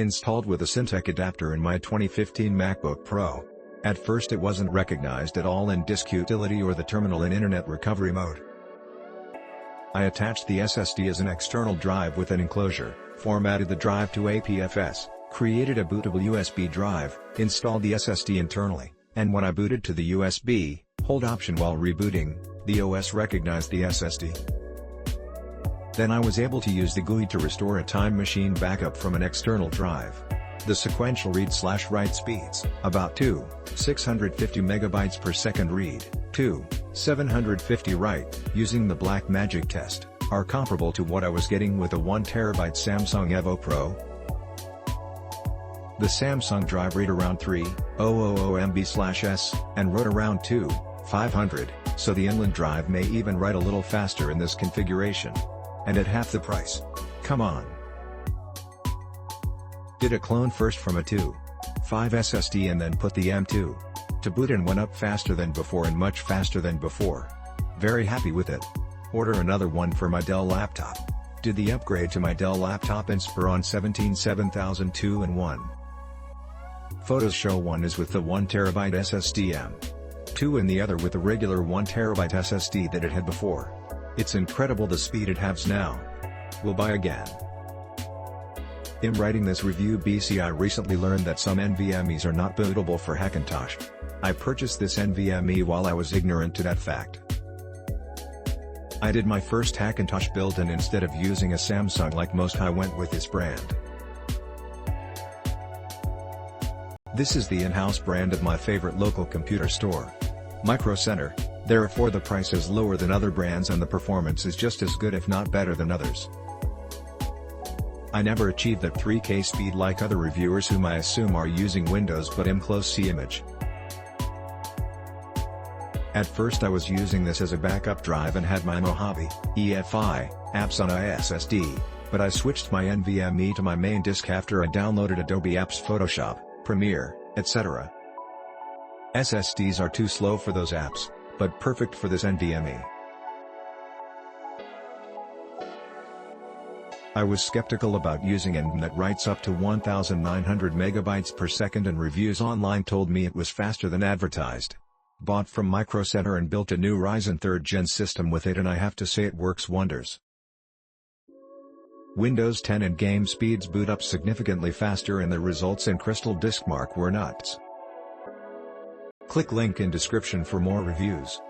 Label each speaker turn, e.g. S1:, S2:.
S1: Installed with a Syntec adapter in my 2015 MacBook Pro. At first it wasn't recognized at all in disk utility or the terminal in internet recovery mode. I attached the SSD as an external drive with an enclosure, formatted the drive to APFS, created a bootable USB drive, installed the SSD internally, and when I booted to the USB, hold Option while rebooting, the OS recognized the SSD. Then I was able to use the GUI to restore a time machine backup from an external drive. The sequential read/write speeds, about 2, 650 megabytes per second read, 2, 750 write, using the Blackmagic test, are comparable to what I was getting with a 1TB Samsung Evo Pro. The Samsung drive read around 3,000 MB/s, and wrote around 2,500, so the Inland drive may even write a little faster in this configuration. And at half the price. Come on. Did a clone first from a 2.5 SSD and then put the M.2 to boot and went up faster than before and much faster than before. Very happy with it. Order another one for my Dell laptop. Did the upgrade to my Dell laptop Inspiron 17 7002-in-1. Photos show one is with the 1TB SSD M.2 and the other with the regular 1TB SSD that it had before. It's incredible the speed it has now. Will buy again. In writing this review, I recently learned that some NVMe's are not bootable for Hackintosh. I purchased this NVMe while I was ignorant to that fact. I did my first Hackintosh build and instead of using a Samsung like most I went with this brand. This is the in-house brand of my favorite local computer store, Micro Center. Therefore the price is lower than other brands and the performance is just as good if not better than others. I never achieved that 3K speed like other reviewers whom I assume are using Windows but close see image. At first I was using this as a backup drive and had my Mojave, EFI, apps on a SSD, but I switched my NVMe to my main disk after I downloaded Adobe Apps, Photoshop, Premiere, etc. SSDs are too slow for those apps, but perfect for this NVMe. I was skeptical about using NVMe that writes up to 1900 megabytes per second and reviews online told me it was faster than advertised. Bought from Micro Center and built a new Ryzen 3rd Gen system with it and I have to say it works wonders. Windows 10 and game speeds boot up significantly faster and the results in Crystal Disk Mark were nuts. Click link in description for more reviews.